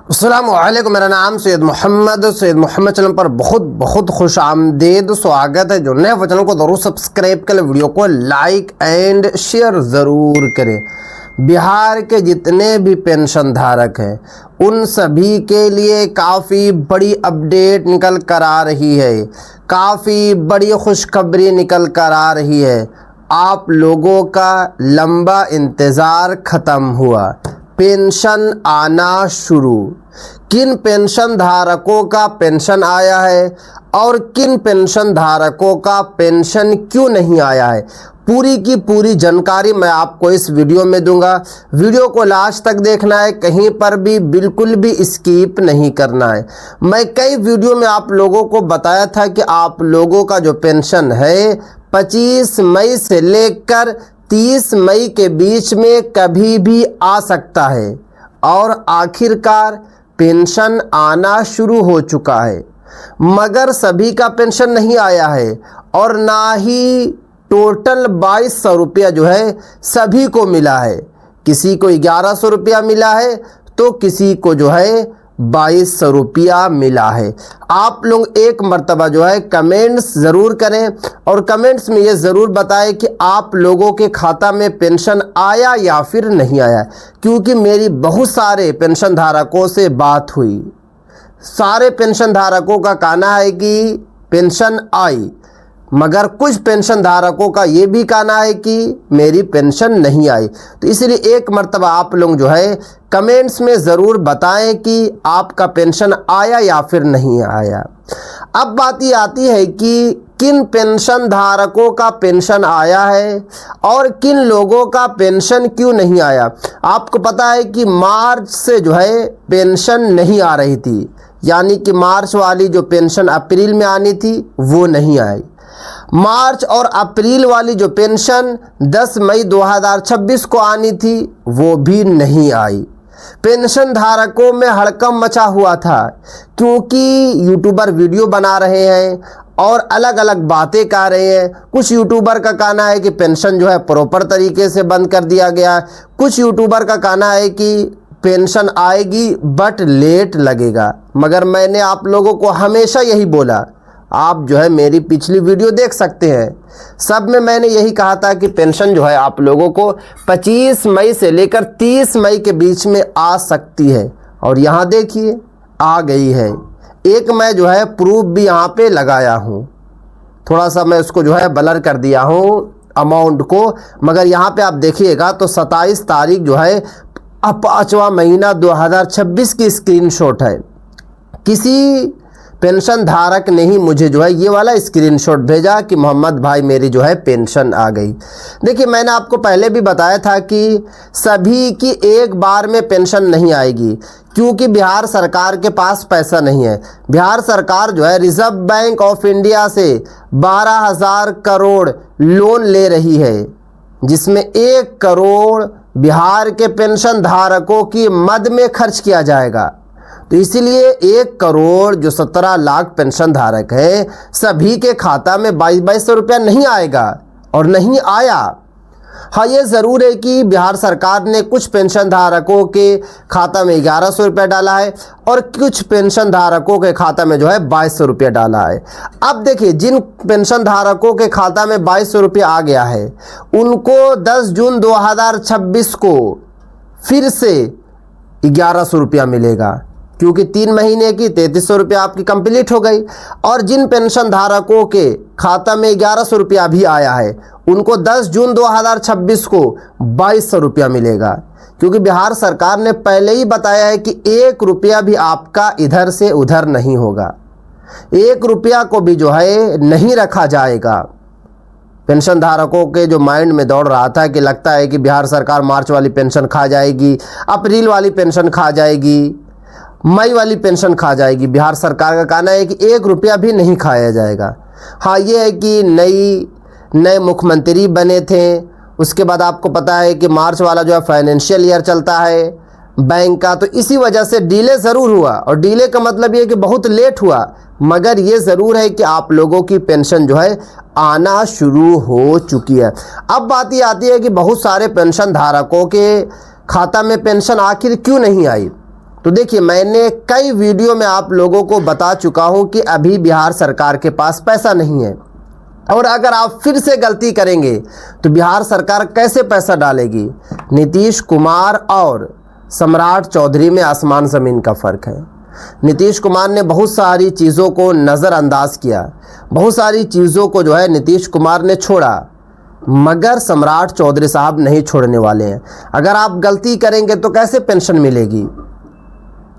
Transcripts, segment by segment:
अस्सलामुअलैकुम, मेरा नाम सैयद मोहम्मद चैनल पर बहुत बहुत खुश आमदीद स्वागत है। जो नए चैनल को ज़रूर सब्सक्राइब करें, वीडियो को लाइक एंड शेयर ज़रूर करें। बिहार के जितने भी पेंशन धारक हैं उन सभी के लिए काफ़ी बड़ी अपडेट निकल कर आ रही है, काफ़ी बड़ी खुशखबरी निकल कर आ रही है। आप लोगों का लंबा इंतज़ार ख़त्म हुआ, पेंशन आना शुरू। किन पेंशन धारकों का पेंशन आया है और किन पेंशन धारकों का पेंशन क्यों नहीं आया है, पूरी की पूरी जानकारी मैं आपको इस वीडियो में दूंगा। वीडियो को लास्ट तक देखना है, कहीं पर भी बिल्कुल भी स्किप नहीं करना है। मैं कई वीडियो में आप लोगों को बताया था कि आप लोगों का जो पेंशन है 25 मई से लेकर 30 मई के बीच में कभी भी आ सकता है और आखिरकार पेंशन आना शुरू हो चुका है। मगर सभी का पेंशन नहीं आया है और ना ही टोटल 2200 रुपया जो है सभी को मिला है। किसी को 1100 रुपया मिला है तो किसी को जो है 2200 रुपया मिला है। आप लोग एक मर्तबा जो है कमेंट्स ज़रूर करें और कमेंट्स में ये ज़रूर बताएं कि आप लोगों के खाता में पेंशन आया या फिर नहीं आया, क्योंकि मेरी बहुत सारे पेंशन धारकों से बात हुई। सारे पेंशन धारकों का कहना है कि पेंशन आई, मगर कुछ पेंशन धारकों का ये भी कहना है कि मेरी पेंशन नहीं आई। तो इसलिए एक मर्तबा आप लोग जो है कमेंट्स में ज़रूर बताएं कि आपका पेंशन आया या फिर नहीं आया। अब बात ये आती है कि किन पेंशन धारकों का पेंशन आया है और किन लोगों का पेंशन क्यों नहीं आया। आपको पता है कि मार्च से जो है पेंशन नहीं आ रही थी, यानी कि मार्च वाली जो पेंशन अप्रैल में आनी थी वो नहीं आई। मार्च और अप्रैल वाली जो पेंशन 10 मई 2026 को आनी थी वो भी नहीं आई। पेंशन धारकों में हड़कंप मचा हुआ था, क्योंकि यूट्यूबर वीडियो बना रहे हैं और अलग अलग बातें कह रहे हैं। कुछ यूट्यूबर का कहना है कि पेंशन जो है प्रॉपर तरीके से बंद कर दिया गया, कुछ यूट्यूबर का कहना है कि पेंशन आएगी बट लेट लगेगा। मगर मैंने आप लोगों को हमेशा यही बोला, आप जो है मेरी पिछली वीडियो देख सकते हैं, सब में मैंने यही कहा था कि पेंशन जो है आप लोगों को 25 मई से लेकर 30 मई के बीच में आ सकती है। और यहाँ देखिए आ गई है। एक मैं जो है प्रूफ भी यहाँ पे लगाया हूँ, थोड़ा सा मैं उसको जो है ब्लर कर दिया हूँ अमाउंट को, मगर यहाँ पे आप देखिएगा तो 27 तारीख जो है 5वां महीना 2026 की स्क्रीनशॉट है। किसी पेंशन धारक ने ही मुझे जो है ये वाला स्क्रीनशॉट भेजा कि मोहम्मद भाई मेरी जो है पेंशन आ गई। देखिए मैंने आपको पहले भी बताया था कि सभी की एक बार में पेंशन नहीं आएगी, क्योंकि बिहार सरकार के पास पैसा नहीं है। बिहार सरकार जो है रिजर्व बैंक ऑफ इंडिया से 12,000 करोड़ लोन ले रही है, जिसमें 1 करोड़ बिहार के पेंशन धारकों की मद में खर्च किया जाएगा। तो इसीलिए 1 करोड़ जो 17 लाख पेंशन धारक है सभी के खाता में 2200 रुपया नहीं आएगा और नहीं आया। हाँ, ये ज़रूर है कि बिहार सरकार ने कुछ पेंशन धारकों के खाता में 1100 रुपया डाला है और कुछ पेंशन धारकों के खाता में जो है 2200 रुपया डाला है। अब देखिए जिन पेंशन धारकों के खाता में 2200 रुपया आ गया है उनको 10 जून 2026 को फिर से 1100 रुपया मिलेगा, क्योंकि 3 महीने की 3300 रुपया आपकी कंप्लीट हो गई। और जिन पेंशन धारकों के खाता में 1100 रुपया भी आया है उनको 10 जून 2026 को 2200 रुपया मिलेगा, क्योंकि बिहार सरकार ने पहले ही बताया है कि 1 रुपया भी आपका इधर से उधर नहीं होगा, 1 रुपया को भी जो है नहीं रखा जाएगा। पेंशन धारकों के जो माइंड में दौड़ रहा था कि लगता है कि बिहार सरकार मार्च वाली पेंशन खा जाएगी, अप्रैल वाली पेंशन खा जाएगी, मई वाली पेंशन खा जाएगी, बिहार सरकार का कहना है कि 1 रुपया भी नहीं खाया जाएगा। हाँ, ये है कि नए मुख्यमंत्री बने थे, उसके बाद आपको पता है कि मार्च वाला जो है फाइनेंशियल ईयर चलता है बैंक का, तो इसी वजह से डिले ज़रूर हुआ। और डिले का मतलब ये कि बहुत लेट हुआ, मगर ये ज़रूर है कि आप लोगों की पेंशन जो है आना शुरू हो चुकी है। अब बात ये आती है कि बहुत सारे पेंशन धारकों के खाता में पेंशन आखिर क्यों नहीं आई। तो देखिए, मैंने कई वीडियो में आप लोगों को बता चुका हूं कि अभी बिहार सरकार के पास पैसा नहीं है, और अगर आप फिर से गलती करेंगे तो बिहार सरकार कैसे पैसा डालेगी। नीतीश कुमार और सम्राट चौधरी में आसमान ज़मीन का फ़र्क है। नीतीश कुमार ने बहुत सारी चीज़ों को नज़रअंदाज किया, बहुत सारी चीज़ों को जो है नीतीश कुमार ने छोड़ा, मगर सम्राट चौधरी साहब नहीं छोड़ने वाले हैं। अगर आप गलती करेंगे तो कैसे पेंशन मिलेगी,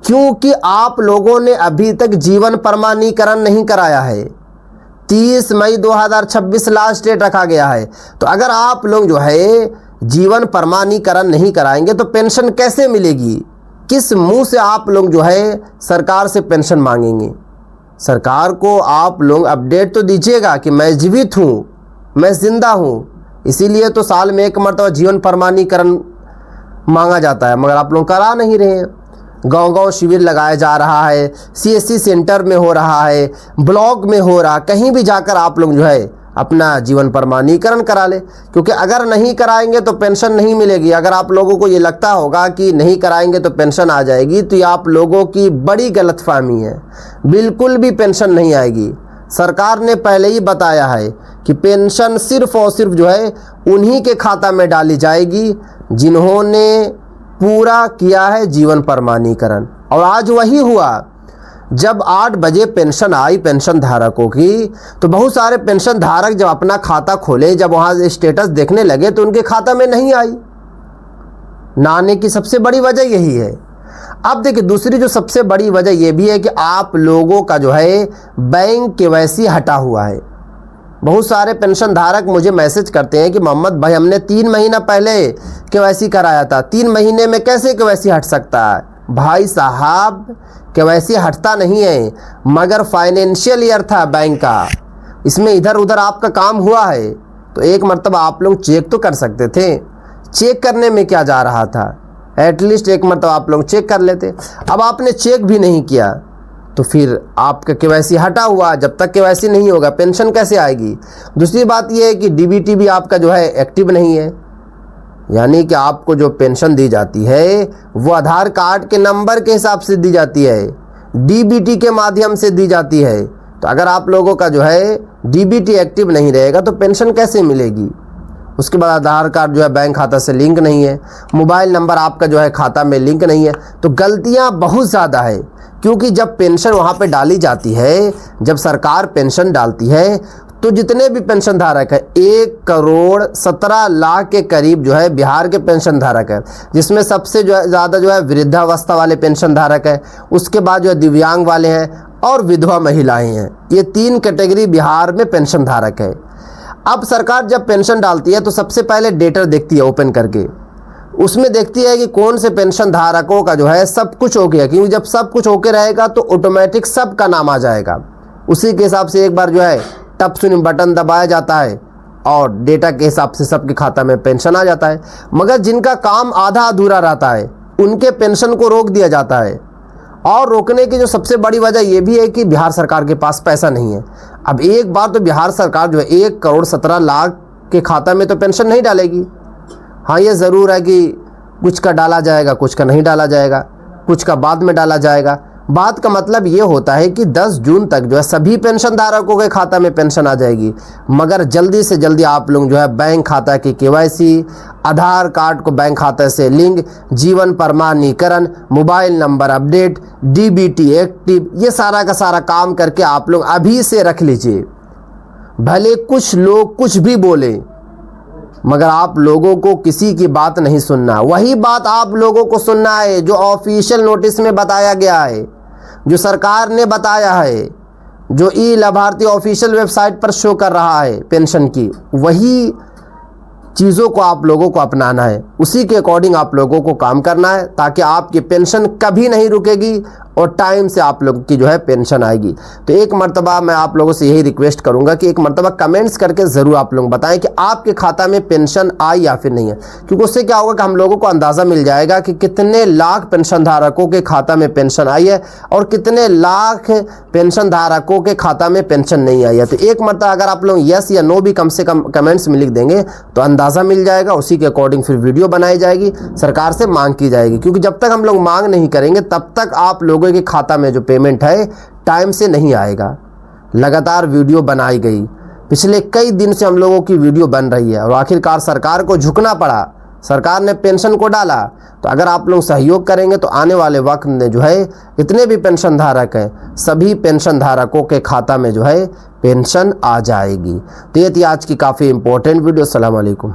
क्योंकि आप लोगों ने अभी तक जीवन प्रमाणीकरण नहीं कराया है। 30 मई 2026 लास्ट डेट रखा गया है। तो अगर आप लोग जो है जीवन प्रमाणीकरण नहीं कराएंगे तो पेंशन कैसे मिलेगी, किस मुंह से आप लोग जो है सरकार से पेंशन मांगेंगे। सरकार को आप लोग अपडेट तो दीजिएगा कि मैं जीवित हूँ, मैं जिंदा हूँ। इसीलिए तो साल में एक मरतबा जीवन प्रमाणीकरण मांगा जाता है, मगर आप लोग करा नहीं रहे हैं। गांव-गांव शिविर लगाया जा रहा है, सीएससी सेंटर में हो रहा है, ब्लॉक में हो रहा, कहीं भी जाकर आप लोग जो है अपना जीवन प्रमाणीकरण करा ले, क्योंकि अगर नहीं कराएंगे तो पेंशन नहीं मिलेगी। अगर आप लोगों को ये लगता होगा कि नहीं कराएंगे तो पेंशन आ जाएगी, तो ये आप लोगों की बड़ी गलतफहमी है। बिल्कुल भी पेंशन नहीं आएगी। सरकार ने पहले ही बताया है कि पेंशन सिर्फ और सिर्फ जो है उन्हीं के खाता में डाली जाएगी जिन्होंने पूरा किया है जीवन प्रमाणीकरण। और आज वही हुआ। जब 8 बजे पेंशन आई पेंशन धारकों की, तो बहुत सारे पेंशन धारक जब अपना खाता खोले, जब वहाँ स्टेटस देखने लगे तो उनके खाता में नहीं आई। ना आने की सबसे बड़ी वजह यही है। अब देखिए, दूसरी जो सबसे बड़ी वजह यह भी है कि आप लोगों का जो है बैंक केवाईसी हटा हुआ है। बहुत सारे पेंशन धारक मुझे मैसेज करते हैं कि मोहम्मद भाई, हमने 3 महीना पहले केवाईसी कराया था, 3 महीने में कैसे केवाईसी हट सकता है। भाई साहब, केवाईसी हटता नहीं है, मगर फाइनेंशियल ईयर था बैंक का, इसमें इधर उधर आपका काम हुआ है, तो एक मरतबा आप लोग चेक तो कर सकते थे। चेक करने में क्या जा रहा था, एटलीस्ट एक मरतबा आप लोग चेक कर लेते। अब आपने चेक भी नहीं किया तो फिर आपका केवाईसी हटा हुआ। जब तक केवाईसी नहीं होगा पेंशन कैसे आएगी। दूसरी बात यह है कि डीबीटी भी आपका जो है एक्टिव नहीं है, यानी कि आपको जो पेंशन दी जाती है वो आधार कार्ड के नंबर के हिसाब से दी जाती है, डीबीटी के माध्यम से दी जाती है। तो अगर आप लोगों का जो है डीबीटी एक्टिव नहीं रहेगा तो पेंशन कैसे मिलेगी। उसके बाद आधार कार्ड जो है बैंक खाता से लिंक नहीं है, मोबाइल नंबर आपका जो है खाता में लिंक नहीं है। तो गलतियां बहुत ज़्यादा है, क्योंकि जब पेंशन वहाँ पे डाली जाती है, जब सरकार पेंशन डालती है, तो जितने भी पेंशन धारक है 1,17,00,000 के करीब जो है बिहार के पेंशन धारक है, जिसमें सबसे जो है ज़्यादा जो है वृद्धावस्था वाले पेंशन धारक है, उसके बाद जो है दिव्यांग वाले हैं और विधवा महिलाएं हैं। ये 3 कैटेगरी बिहार में पेंशन धारक है। अब सरकार जब पेंशन डालती है तो सबसे पहले डेटा देखती है ओपन करके, उसमें देखती है कि कौन से पेंशन धारकों का जो है सब कुछ हो गया, क्योंकि जब सब कुछ होके रहेगा तो ऑटोमेटिक सबका नाम आ जाएगा। उसी के हिसाब से एक बार जो है टप सुन बटन दबाया जाता है और डेटा के हिसाब से सबके खाता में पेंशन आ जाता है। मगर जिनका काम आधा अधूरा रहता है उनके पेंशन को रोक दिया जाता है। और रोकने की जो सबसे बड़ी वजह यह भी है कि बिहार सरकार के पास पैसा नहीं है। अब एक बार तो बिहार सरकार जो है 1,17,00,000 के खाता में तो पेंशन नहीं डालेगी। हाँ, ये ज़रूर है कि कुछ का डाला जाएगा, कुछ का नहीं डाला जाएगा, कुछ का बाद में डाला जाएगा। बात का मतलब ये होता है कि 10 जून तक जो है सभी पेंशन धारकों के खाता में पेंशन आ जाएगी। मगर जल्दी से जल्दी आप लोग जो है बैंक खाता की केवाईसी, आधार कार्ड को बैंक खाते से लिंक, जीवन प्रमाणीकरण, mobile number update, DBT active, ये सारा का सारा काम करके आप लोग अभी से रख लीजिए। भले कुछ लोग कुछ भी बोले, मगर आप लोगों को किसी की बात नहीं सुनना। वही बात आप लोगों को सुनना है जो ऑफिशियल नोटिस में बताया गया है, जो सरकार ने बताया है, जो ई लाभार्थी ऑफिशियल वेबसाइट पर शो कर रहा है पेंशन की, वही चीज़ों को आप लोगों को अपनाना है। उसी के अकॉर्डिंग आप लोगों को काम करना है, ताकि आपकी पेंशन कभी नहीं रुकेगी और टाइम से आप लोगों की जो है पेंशन आएगी। तो एक मर्तबा मैं आप लोगों से यही रिक्वेस्ट करूंगा कि एक मर्तबा कमेंट्स करके ज़रूर आप लोग बताएं कि आपके खाता में पेंशन आई या फिर नहीं है, क्योंकि उससे क्या होगा कि हम लोगों को अंदाज़ा मिल जाएगा कि कितने लाख पेंशन धारकों के खाता में पेंशन आई है और कितने लाख पेंशन धारकों के खाता में पेंशन नहीं आई है। तो एक मर्तबा अगर आप लोग यस या नो भी कम से कम कमेंट्स में लिख देंगे तो अंदाज़ा मिल जाएगा, उसी के अकॉर्डिंग फिर वीडियो बनाई जाएगी, सरकार से मांग की जाएगी। क्योंकि जब तक हम लोग मांग नहीं करेंगे तब तक आप लोगों के खाता में जो पेमेंट है टाइम से नहीं आएगा। लगातार वीडियो बनाई गई, पिछले कई दिन से हम लोगों की वीडियो बन रही है और आखिरकार सरकार को झुकना पड़ा, सरकार ने पेंशन को डाला। तो अगर आप लोग सहयोग करेंगे तो आने वाले वक्त में जो है जितने भी पेंशन धारक हैं सभी पेंशन धारकों के खाता में जो है पेंशन आ जाएगी। तो ये थी आज की काफ़ी इंपॉर्टेंट वीडियो। अस्सलाम वालेकुम।